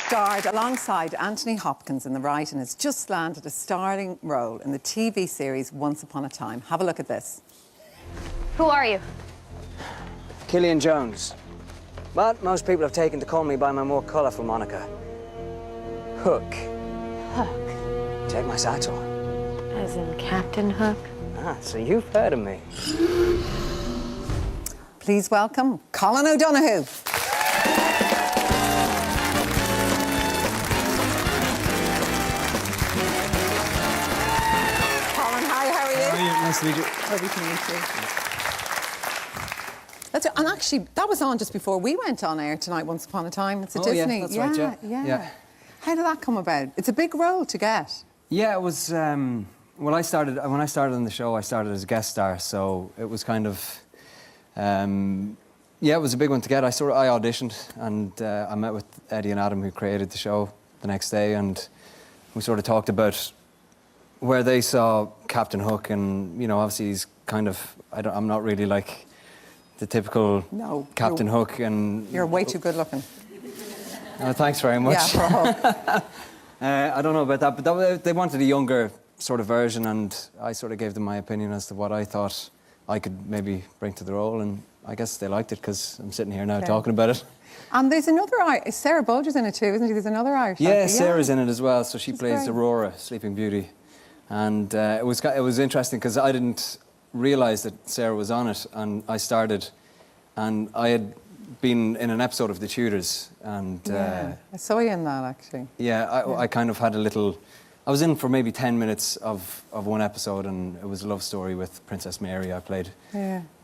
starred alongside Anthony Hopkins in The Right and has just landed a starring role in the TV series Once Upon a Time. Have a look at this. Who are you? Killian Jones. But most people have taken to call me by my more colourful moniker. Hook. Hook. Take my sights on. As in Captain Hook? Ah, so you've heard of me. Please welcome Colin O'Donoghue. Colin, hi, how are you? How are you? Nice to meet you. Lovely to meet you. And actually, that was on just before we went on air tonight, Once Upon a Time. It's a Disney. Yeah, that's right, yeah. How did that come about? It's a big role to get. Yeah, it was, well, when I started on the show, I started as a guest star, so it was kind of, yeah, it was a big one to get. I auditioned, and I met with Eddie and Adam, who created the show, the next day, and we sort of talked about where they saw Captain Hook, and, you know, obviously he's kind of, I'm not really like the typical Captain Hook, and... You're way too good looking. Thanks very much. Yeah, I don't know about that, but they wanted a younger sort of version, and I sort of gave them my opinion as to what I thought I could maybe bring to the role, and I guess they liked it because I'm sitting here now talking about it. And there's another Sarah Bulger's in it too, isn't she? There's another Irish actor. Yeah, Sarah's in it as well, so she plays Aurora, Sleeping Beauty. And it was interesting because I didn't realise that Sarah was on it, and I started, and I had been in an episode of The Tudors, and... I saw you in that, actually. Yeah, I kind of had a little... I was in for maybe 10 minutes of one episode, and it was a love story with Princess Mary. I played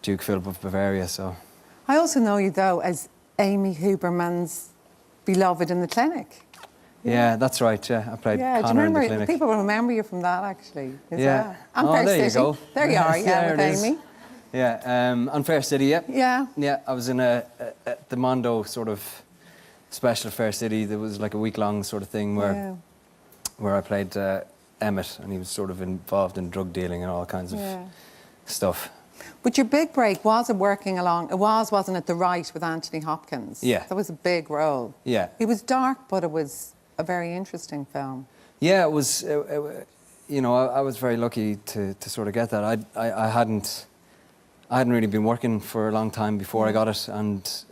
Duke Philip of Bavaria, so... I also know you, though, as Amy Huberman's beloved in the clinic. Yeah, that's right, yeah. I played Connor in the clinic. People remember you from that, actually. Yeah. And Fair there City. You go. There you are, with Amy. Yeah, on Fair City, yeah. Yeah. Yeah, I was in the Mondo sort of special Fair City. There was like a week-long sort of thing where I played Emmett, and he was sort of involved in drug dealing and all kinds of stuff. But your big break wasn't wasn't it, The Right with Anthony Hopkins? Yeah. That was a big role. Yeah. It was dark, but it was a very interesting film. Yeah, it was, you know, I was very lucky to sort of get that. I hadn't really been working for a long time before I got it, and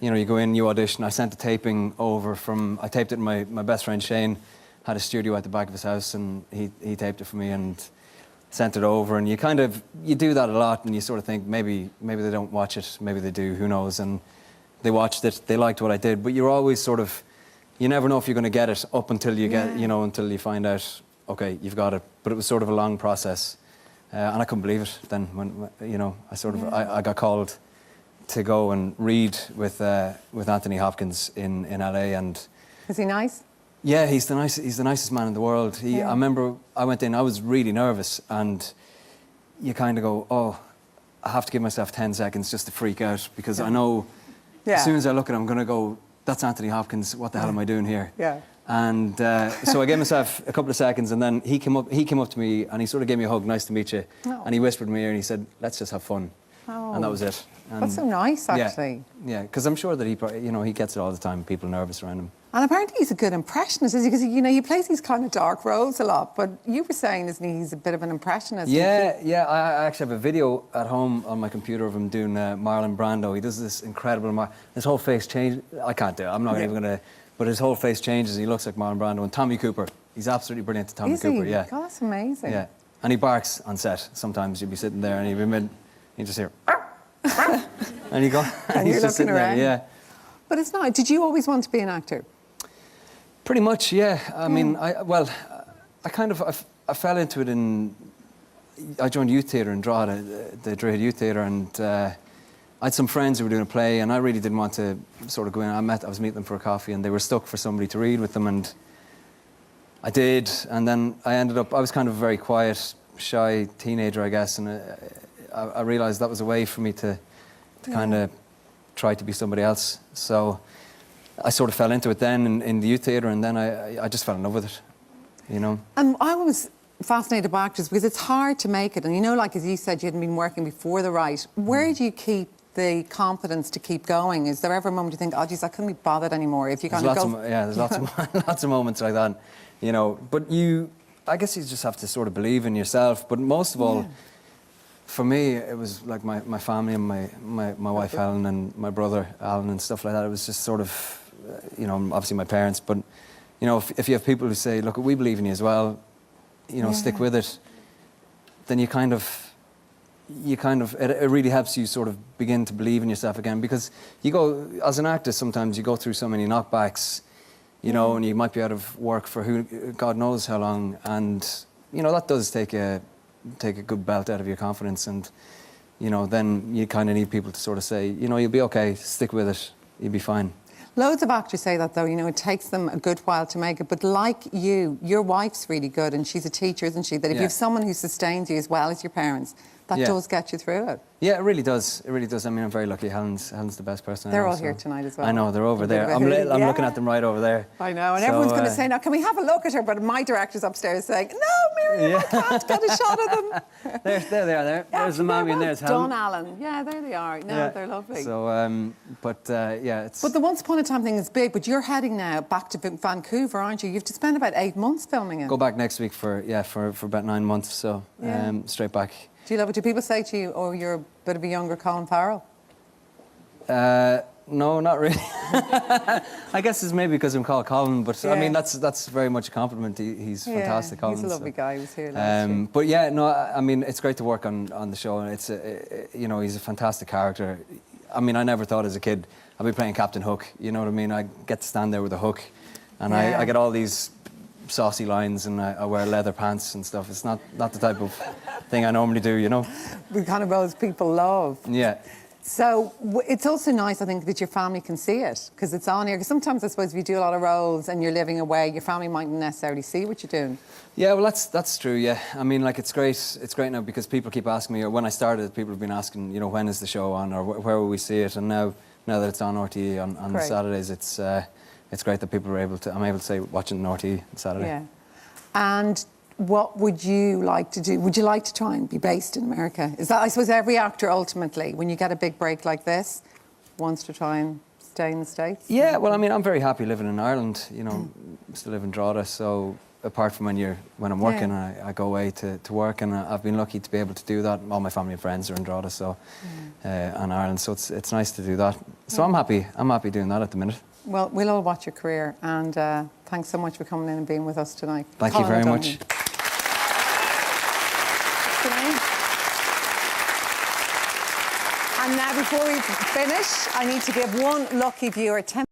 you know, you go in, you audition. I sent the taping over I taped it, my best friend Shane had a studio at the back of his house, and he taped it for me and sent it over, and you do that a lot, and you sort of think maybe they don't watch it, maybe they do, who knows, and they watched it, they liked what I did, but you're always sort of, you never know if you're going to get it up until you get, you know, until you find out, okay, you've got it, but it was sort of a long process, and I couldn't believe it then when you know, I got called to go and read with Anthony Hopkins in LA, and... Is he nice? Yeah, he's the nicest man in the world. I remember I went in, I was really nervous, and you kind of go, oh, I have to give myself 10 seconds just to freak out, because I know as soon as I look at him, I'm going to go, that's Anthony Hopkins, what the hell am I doing here? Yeah. And so I gave myself a couple of seconds, and then he came up to me, and he sort of gave me a hug, nice to meet you, and he whispered in my ear, and he said, let's just have fun. And that was it. And that's so nice, actually. Yeah, because I'm sure that he gets it all the time, people nervous around him. And apparently he's a good impressionist, is he? Because, you know, he plays these kind of dark roles a lot, but you were saying, isn't he, he's a bit of an impressionist? Yeah, I actually have a video at home on my computer of him doing Marlon Brando. He does this incredible... His whole face changes... I can't do it, I'm not even going to... But his whole face changes, he looks like Marlon Brando. And Tommy Cooper, he's absolutely brilliant to Tommy Cooper, yeah. God, that's amazing. Yeah, and he barks on set. Sometimes you'll be sitting there and you just hear... and you go... and you're just looking around. There, yeah. But it's not... Did you always want to be an actor? Pretty much, yeah. I mean, I fell into it I joined youth theatre in Drogheda, the Drogheda Youth Theatre, and I had some friends who were doing a play, and I really didn't want to sort of go in. I was meeting them for a coffee, and they were stuck for somebody to read with them, and I did, and then I was kind of a very quiet, shy teenager, I guess, and I realised that was a way for me to kind of try to be somebody else. So I sort of fell into it then in the youth theatre, and then I just fell in love with it, you know. And I was fascinated by actors because it's hard to make it. And, you know, like as you said, you hadn't been working before The Right. Where do you keep the confidence to keep going? Is there ever a moment you think, oh, geez, I couldn't be bothered anymore? If you kind of go... There's lots of lots of moments like that, you know. But I guess you just have to sort of believe in yourself. But most of all, for me, it was like my family and my wife Helen and my brother Alan and stuff like that. It was just sort of, you know, obviously my parents. But you know, if you have people who say, look, we believe in you as well, you know, stick with it, then it really helps you sort of begin to believe in yourself again. Because you go, as an actor, sometimes you go through so many knockbacks, you know, and you might be out of work for God knows how long, and you know that does take a good belt out of your confidence, and you know then you kind of need people to sort of say, you know, you'll be okay, stick with it, you'll be fine. Loads of actors say that, though, you know, it takes them a good while to make it. But like you, your wife's really good, and she's a teacher, isn't she? That if you have someone who sustains you as well as your parents, that does get you through it. Yeah, it really does. It really does. I mean, I'm very lucky. Helen's the best person. They're all here tonight as well. I know, they're over there. I'm looking at them right over there. I know, and everyone's going to say, now, can we have a look at her? But my director's upstairs saying, no, Miriam, I can't get a shot of them. There they are there. There's the mommy and there's Helen. Done, Alan. Yeah, there they are. No, they're lovely. So, it's... But the Once Upon a Time thing is big, but you're heading now back to Vancouver, aren't you? You have to spend about 8 months filming it. Go back next week for about 9 months, so straight back. Do you love it? Do people say to you, oh, you're a bit of a younger Colin Farrell? No, not really. I guess it's maybe because I'm called Colin, but I mean, that's very much a compliment. He's fantastic, Colin. He's a lovely guy. He was here last year. But yeah, no, I mean, it's great to work on the show, and it's, you know, he's a fantastic character. I mean, I never thought as a kid I'd be playing Captain Hook, you know what I mean? I get to stand there with a hook, and I get all these saucy lines, and I wear leather pants and stuff. It's not the type of thing I normally do, you know. The kind of roles people love. Yeah. So it's also nice, I think, that your family can see it, because it's on here. Because sometimes, I suppose, if you do a lot of roles and you're living away, your family mightn't necessarily see what you're doing. Yeah, well, that's true. Yeah, I mean, like it's great now because people keep asking me. Or when I started, people have been asking, you know, when is the show on, or where will we see it? And now that it's on RTE on Saturdays, it's great that people are able to. I'm able to say watching on RTE on Saturday. Yeah, and. What would you like to do? Would you like to try and be based in America? Is that, I suppose, every actor ultimately, when you get a big break like this, wants to try and stay in the States? Yeah, well, I mean, I'm very happy living in Ireland. You know, still live in Drogheda, so apart from when I'm working, I go away to work, and I've been lucky to be able to do that. All my family and friends are in Drogheda, so and Ireland, so it's nice to do that. So I'm happy doing that at the minute. Well, we'll all watch your career, and thanks so much for coming in and being with us tonight. Thank you very much. And now, before we finish, I need to give one lucky viewer 10